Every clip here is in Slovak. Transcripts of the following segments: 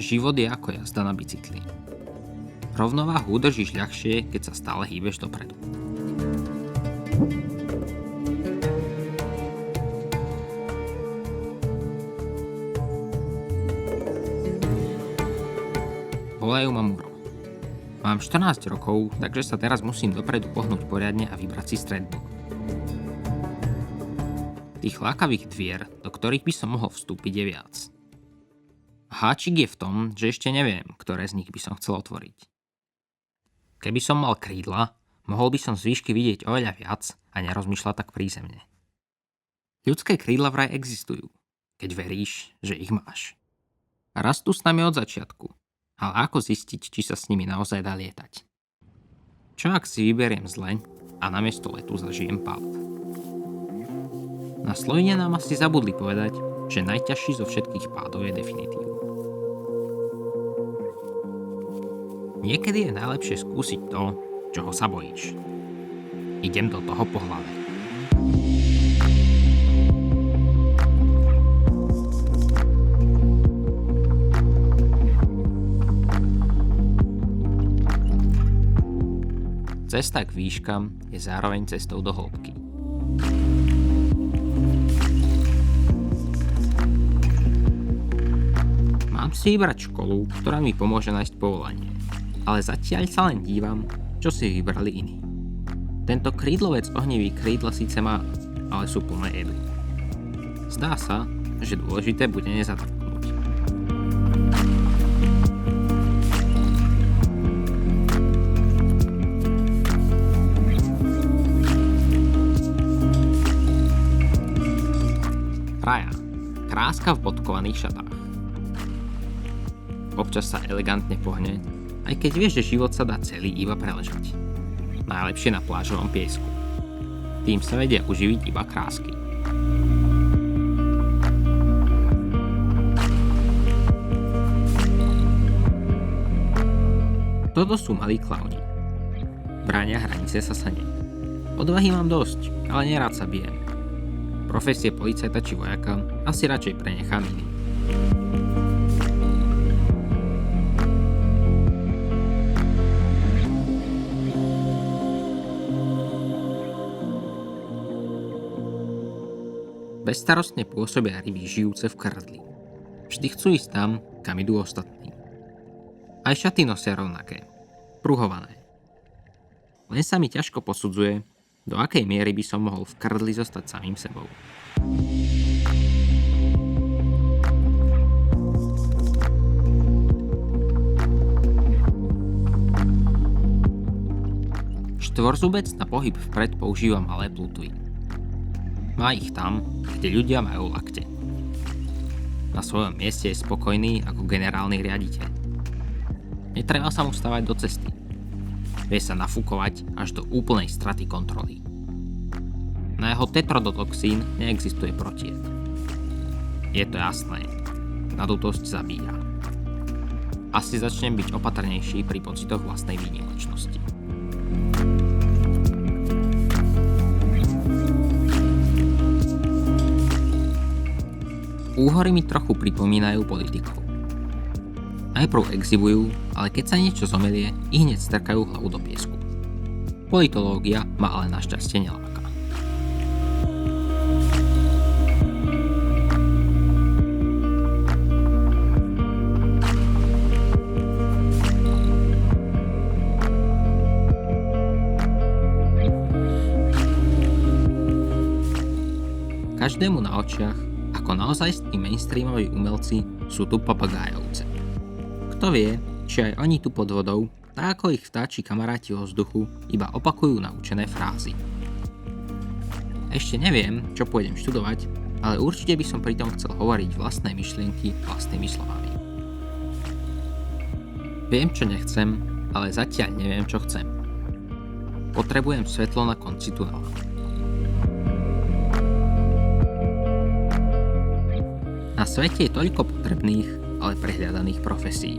Život je ako jazda na bicykli. Rovnováhu udržíš ľahšie, keď sa stále hýbeš dopredu. Volajú ma Muro. Mám 14 rokov, takže sa teraz musím dopredu pohnúť poriadne a vybrať si stredbok. Tých lákavých dvier, do ktorých by som mohol vstúpiť, je viac. Háčik je v tom, že ešte neviem, ktoré z nich by som chcel otvoriť. Keby som mal krídla, mohol by som z výšky vidieť oveľa viac a nerozmýšľať tak prízemne. Ľudské krídla vraj existujú, keď veríš, že ich máš. Rastú s nami od začiatku, ale ako zistiť, či sa s nimi naozaj dá lietať? Čo ak si vyberiem zle a namiesto letu zažijem pád? Na Slovine nám asi zabudli povedať, že najťažší zo všetkých pádov je definitív. Niekedy je najlepšie skúsiť to, čoho sa bojíš. Idem do toho po hlave. Cesta k výškam je zároveň cestou do hĺbky. Mám si vybrať školu, ktorá mi pomôže nájsť povolanie, ale zatiaľ sa len dívam, čo si vybrali iní. Tento krídlovec ohnivý krídla síce má, ale sú plné jedy. Zdá sa, že dôležité bude nezatrpnúť. Raja, kráska v bodkovaných šatách. Občas sa elegantne pohne, aj keď vieš, že život sa dá celý iba preležať. Najlepšie na plážovom piesku. Tým sa vedia uživiť iba krásky. Toto sú malí klauni. Bránia hranice sa sane. Odvahy mám dosť, ale nerád sa bijem. Profesie policajta či vojaka asi radšej prenechám iným. Bezstarostne pôsobia ryby žijúce v krdli. Vždy chcú ísť tam, kam idú ostatní. Aj šaty nosia rovnaké, pruhované. Len sa mi ťažko posudzuje, do akej miery by som mohol v krdli zostať samým sebou. Štvorzubec na pohyb vpred používa malé plutvy. Má ich tam, kde ľudia majú lakte. Na svojom mieste je spokojný ako generálny riaditeľ. Netreba sa mu stavať do cesty. Vie sa nafúkovať až do úplnej straty kontroly. Na jeho tetrodotoxín neexistuje protied. Je to jasné. Nadutosť zabíja. Asi začnem byť opatrnejší pri pocitoch vlastnej výnimočnosti. Úhory mi trochu pripomínajú politikov. Najprv exhibujú, ale keď sa niečo zomelie, i hneď strkajú hlavu do piesku. Politológia ma ale našťastie neláka. Každému na očiach, ako naozajstní mainstreamoví umelci, sú tu papagájovce. Kto vie, či aj oni tu pod vodou, tak ako ich vtáči kamaráti vo vzduchu, iba opakujú naučené frázy. Ešte neviem, čo pôjdem študovať, ale určite by som pritom chcel hovoriť vlastné myšlienky vlastnými slovami. Viem, čo nechcem, ale zatiaľ neviem, čo chcem. Potrebujem svetlo na konci tunela. Na svete je toľko potrebných, ale prehľadaných profesí.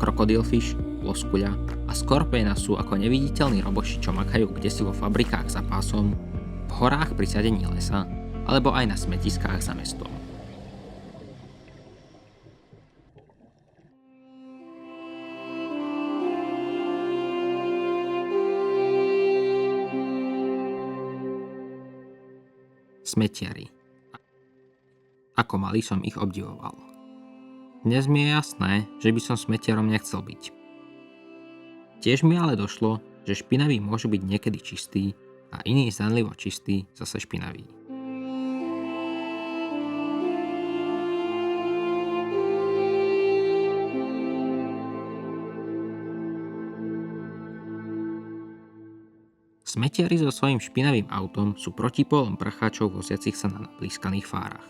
Krokodilfish, loskuľa a skorpióna sú ako neviditeľní roboši, čo makajú kdesi vo fabrikách za pásom, v horách pri sadení lesa, alebo aj na smetiskách za mestom. Smetiari. Ako malý som ich obdivoval. Dnes mi je jasné, že by som smetiarom nechcel byť. Tiež mi ale došlo, že špinavý môže byť niekedy čistý a iný zdanlivo čistý zase špinavý. Smetiari so svojím špinavým autom sú protipólom prcháčov voziacich sa na nablískaných fárach.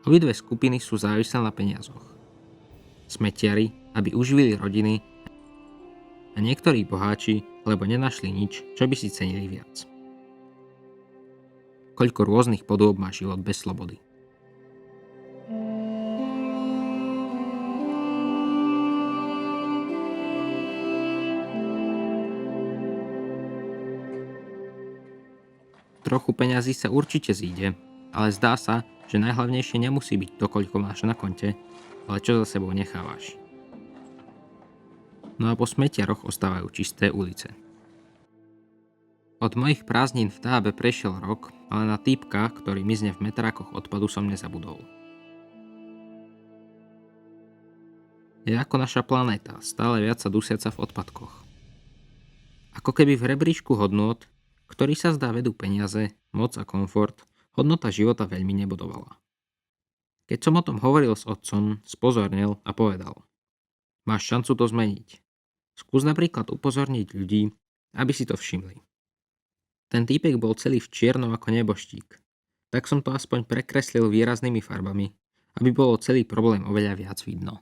Obidve skupiny sú závislé na peniazoch. Smetiari, aby uživili rodiny, a niektorí boháči, lebo nenašli nič, čo by si cenili viac. Koľko rôznych podôb má život bez slobody. Trochu peňazí sa určite zíde, ale zdá sa, že najhlavnejšie nemusí byť to, koľko máš na konte, ale čo za sebou nechávaš. No a po smetiaroch ostávajú čisté ulice. Od mojich prázdnin v tábe prešiel rok, ale na týpka, ktorý mizne v metrákoch odpadu, som nezabudol. Je ako naša planéta, stále viac sa dusiaca v odpadkoch. Ako keby v rebríčku hodnôt, ktorý sa zdá vedú peniaze, moc a komfort, hodnota života veľmi nebodovala. Keď som o tom hovoril s otcom, spozornil a povedal: máš šancu to zmeniť. Skús napríklad upozorniť ľudí, aby si to všimli. Ten týpek bol celý v čiernom ako neboštík, tak som to aspoň prekreslil výraznými farbami, aby bolo celý problém oveľa viac vidno.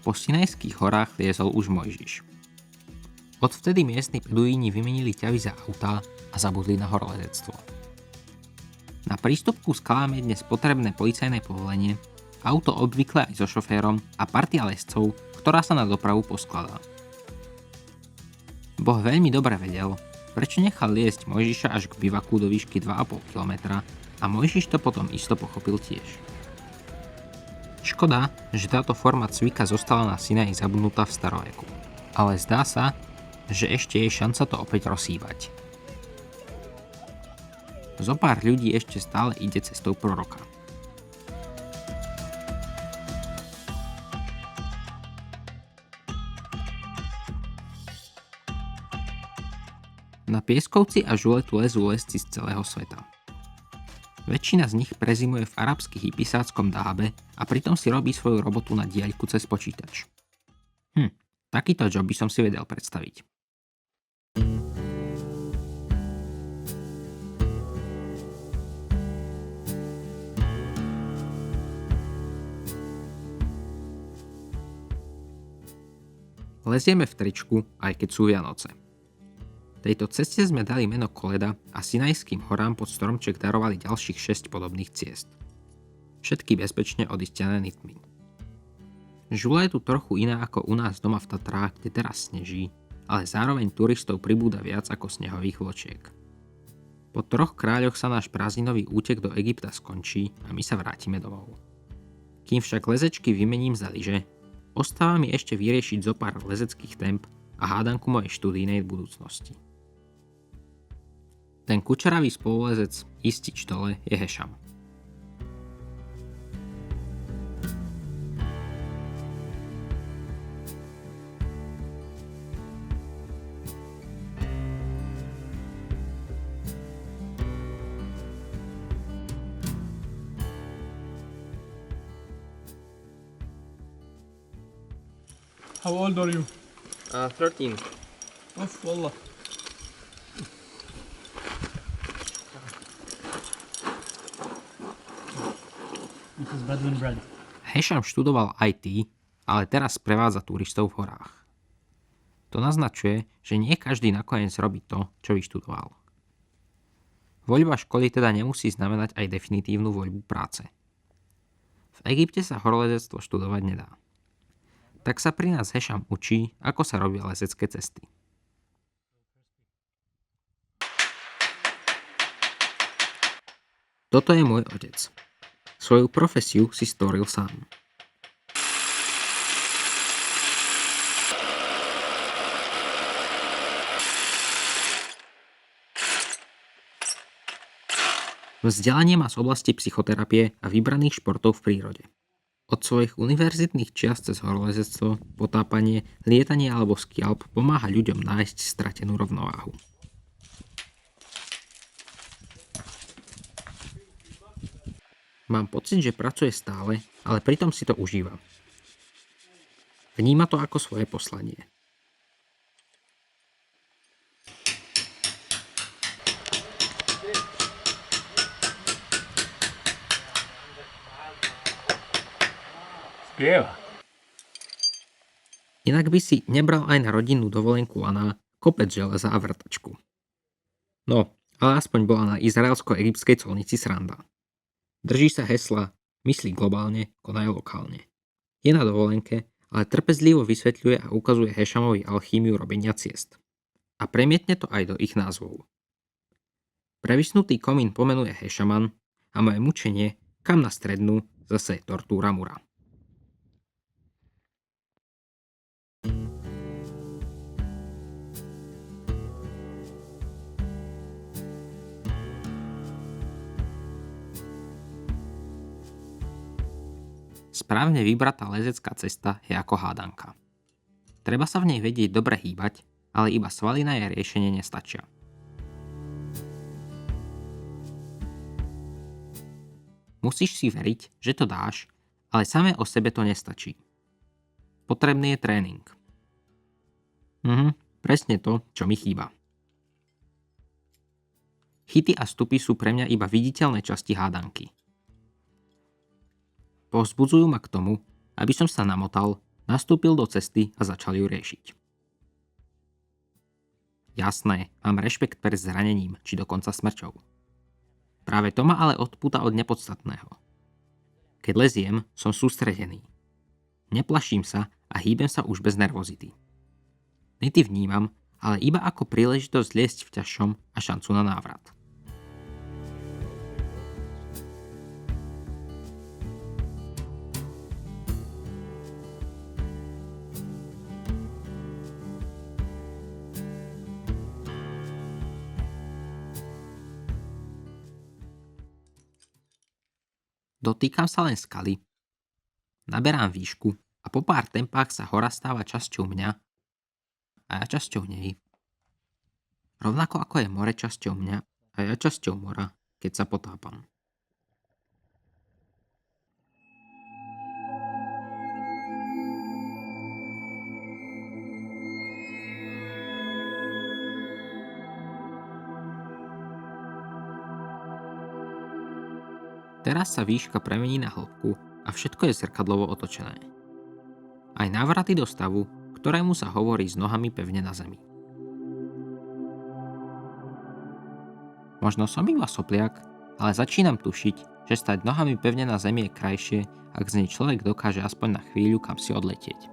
Po Sinajských horách liezol už Mojžiš. Odvtedy miestni beduíni vymenili ťavy za autá a zabudli na horolezectvo. Na prístupku skalám je dnes potrebné policajné povolenie, auto obvykle aj so šoférom a partia lescov, ktorá sa na dopravu poskladá. Boh veľmi dobre vedel, prečo nechal liesť Mojžiša až k bivaku do výšky 2,5 km a Mojžiš to potom isto pochopil tiež. Škoda, že táto forma cvika zostala na Sinaji zabudnutá v staroveku. Ale zdá sa, že ešte je šanca to opäť rozhýbať. Zopár ľudí ešte stále ide cestou proroka. Na Pieskovci a Žuletu lezú lesci z celého sveta. Väčšina z nich prezimuje v arabských Ipisáckom Dábe a pritom si robí svoju robotu na diaľku cez počítač. Takýto job by som si vedel predstaviť. Lezieme v tričku, aj keď sú Vianoce. Tejto ceste sme dali meno Koleda a Sinajským horám pod stromček darovali ďalších 6 podobných ciest. Všetky bezpečne odistené nitmi. Žula je tu trochu iná ako u nás doma v Tatrách, kde teraz sneží, ale zároveň turistov pribúda viac ako snehových vločiek. Po 3 kráľoch sa náš prázdninový útek do Egypta skončí a my sa vrátime domov. Kým však lezečky vymením za lyže, ostáva mi ešte vyriešiť zopár lezeckých temp a hádanku mojej študijnej budúcnosti. Ten kučeravý spolulezec Istič dole je Hešam. How old are you? 13. Off, wallah. This is Bedouin bread. Hešam študoval IT, ale teraz sprevádza turistov v horách. To naznačuje, že nie každý nakoniec robí to, čo vyštudoval. Voľba školy teda nemusí znamenať aj definitívnu voľbu práce. V Egypte sa horolezectvo študovať nedá. Tak sa pri nás Hešam učí, ako sa robia lezecké cesty. Toto je môj otec. Svoju profesiu si stvoril sám. Vzdelanie má z oblasti psychoterapie a vybraných športov v prírode. Od svojich univerzitných čiast cez horolezectvo, potápanie, lietanie alebo skialp pomáha ľuďom nájsť stratenú rovnováhu. Mám pocit, že pracuje stále, ale pritom si to užíva. Vníma to ako svoje poslanie. Spieva. Inak by si nebral aj na rodinnú dovolenku a na kopec železa a vrtačku. No, ale aspoň bola na izraelsko-egyptskej colnici sranda. Drží sa hesla, myslí globálne, konaj lokálne. Je na dovolenke, ale trpezlivo vysvetľuje a ukazuje Hešamovi alchýmiu robenia ciest. A premietne to aj do ich názvov. Previsnutý komín pomenuje Hešaman a moje mučenie, kam na strednú, zase tortúra mura. Správne vybratá lezecká cesta je ako hádanka. Treba sa v nej vedieť dobre hýbať, ale iba svaly na jej riešenie nestačia. Musíš si veriť, že to dáš, ale samé o sebe to nestačí. Potrebný je tréning. Presne to, čo mi chýba. Chyty a stupy sú pre mňa iba viditeľné časti hádanky. Povzbudzujú ma k tomu, aby som sa namotal, nastúpil do cesty a začal ju riešiť. Jasné, mám rešpekt pred zranením, či dokonca smrťou. Práve to ma ale odpúta od nepodstatného. Keď leziem, som sústredený. Neplaším sa a hýbem sa už bez nervozity. Nity vnímam, ale iba ako príležitosť liesť v ťažšom a šancu na návrat. Dotýkam sa len skaly, naberám výšku a po pár tempách sa hora stáva časťou mňa a ja časťou nej. Rovnako ako je more časťou mňa a ja časťou mora, keď sa potápam. Teraz sa výška premení na hĺbku a všetko je zrkadlovo otočené. Aj návraty do stavu, ktorému sa hovorí s nohami pevne na zemi. Možno som iba sopliak, ale začínam tušiť, že stať nohami pevne na zemi je krajšie, ak z nej človek dokáže aspoň na chvíľu kam si odletieť.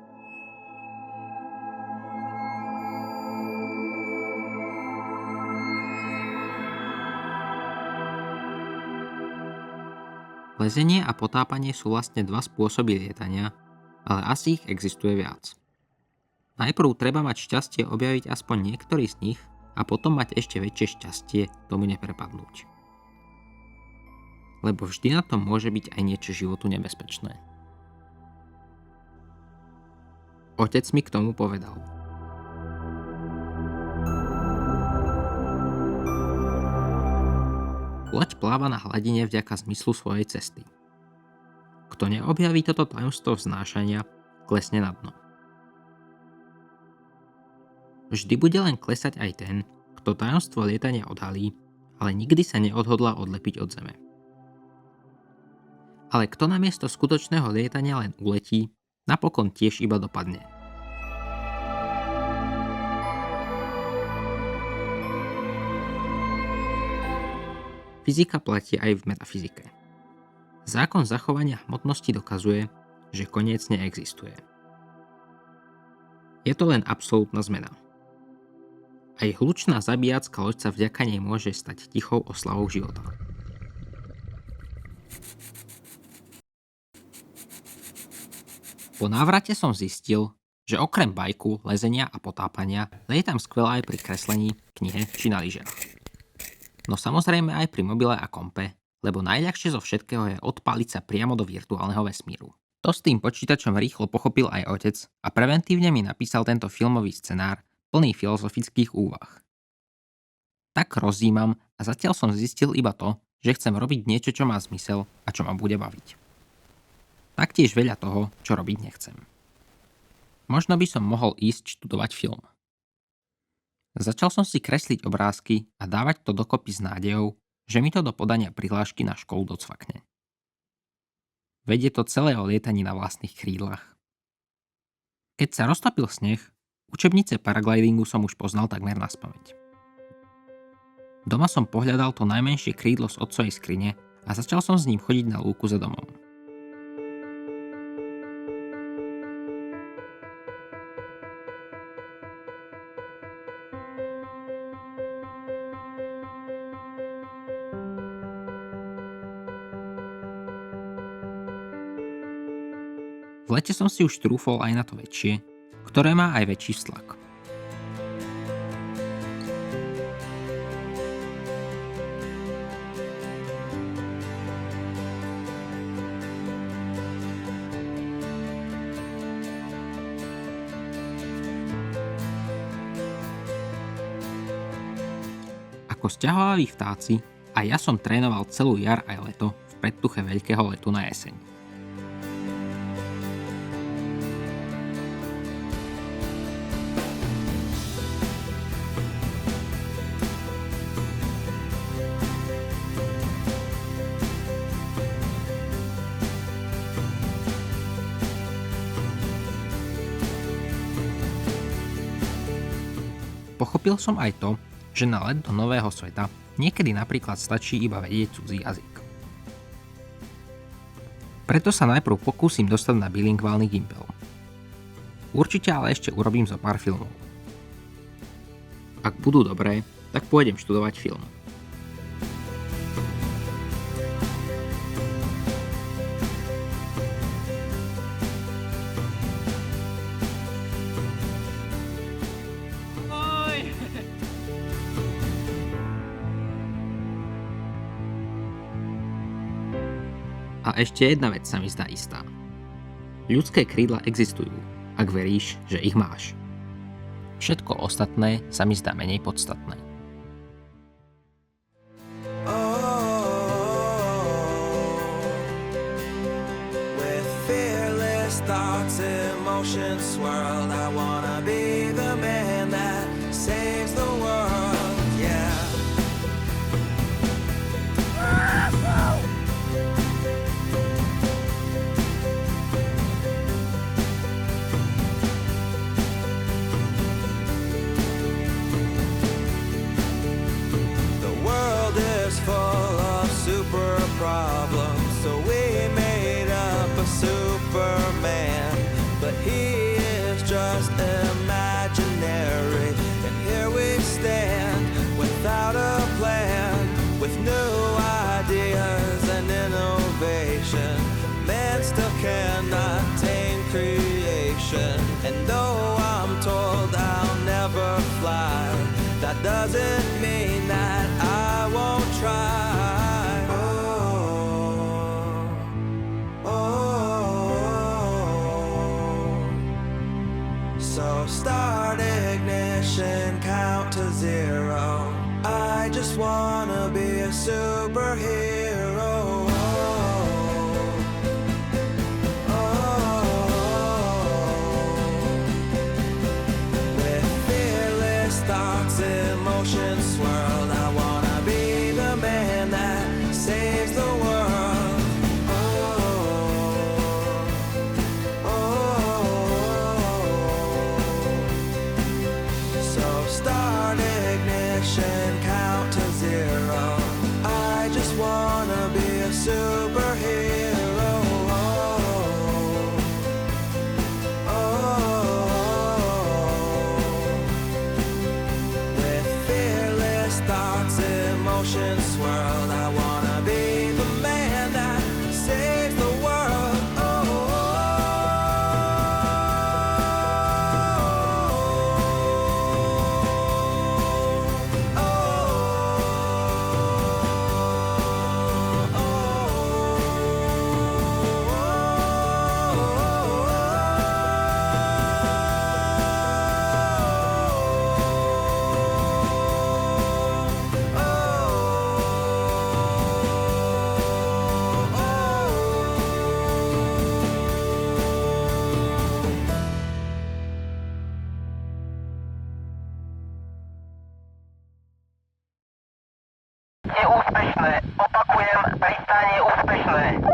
Lezenie a potápanie sú vlastne dva spôsoby lietania, ale asi ich existuje viac. Najprv treba mať šťastie objaviť aspoň niektorý z nich a potom mať ešte väčšie šťastie tomu neprepadnúť. Lebo vždy na tom môže byť aj niečo životu nebezpečné. Otec mi k tomu povedal. Loď pláva na hladine vďaka zmyslu svojej cesty. Kto neobjaví toto tajomstvo vznášania, klesne na dno. Vždy bude len klesať aj ten, kto tajomstvo lietania odhalí, ale nikdy sa neodhodlá odlepiť od zeme. Ale kto namiesto skutočného lietania len uletí, napokon tiež iba dopadne. Fyzika platí aj v metafyzike. Zákon zachovania hmotnosti dokazuje, že koniec neexistuje. Je to len absolútna zmena. Aj hlučná zabíjacka loď sa vďaka nej môže stať tichou oslavou života. Po návrate som zistil, že okrem bajku, lezenia a potápania lietam skvelé aj pri kreslení, knihe či na lyžiach. No samozrejme aj pri mobile a kompe, lebo najľahšie zo všetkého je odpáliť sa priamo do virtuálneho vesmíru. To s tým počítačom rýchlo pochopil aj otec a preventívne mi napísal tento filmový scenár plný filozofických úvah. Tak rozímam a zatiaľ som zistil iba to, že chcem robiť niečo, čo má zmysel a čo ma bude baviť. Taktiež veľa toho, čo robiť nechcem. Možno by som mohol ísť študovať film. Začal som si kresliť obrázky a dávať to dokopy s nádejou, že mi to do podania prihlášky na školu docvakne. Vedie to celé o lietaní na vlastných krídlach. Keď sa roztopil sneh, učebnice paraglidingu som už poznal takmer naspamäť. Doma som pohľadal to najmenšie krídlo z otcovej skrine a začal som s ním chodiť na lúku za domom. V lete som si už trúfol aj na to väčšie, ktoré má aj väčší vztlak. Ako sťahovaví vtáci, aj ja som trénoval celú jar aj leto v predtuche veľkého letu na jeseň. Pochopil som aj to, že na let do nového sveta niekedy napríklad stačí iba vedieť cudzí jazyk. Preto sa najprv pokúsim dostať na bilingválny gimbal. Určite ale ešte urobím zo pár filmov. Ak budú dobré, tak pôjdem študovať film. A ešte jedna vec sa mi zdá istá. Ľudské krídla existujú, ak veríš, že ich máš. Všetko ostatné sa mi zdá menej podstatné. With fearless thoughts, emotions swirled, I wanna be the man that saves the world, yeah. Full of super problems, so we made up a Superman, but he is just imaginary, and here we stand without a plan, with new ideas and innovation. Man still cannot tame creation, and though I'm told I'll never fly, that doesn't mean that I won't try. So start ignition, count to zero. I just wanna be a superhero. With fearless thoughts, emotions swirled, I wanna be the man that saves the world. So start ignition, count to zero. I just wanna be a superhero. With fearless thoughts, emotions swirled, I wanna be the man that saves the world. Je úspešné. Opakujem, pristanie úspešné.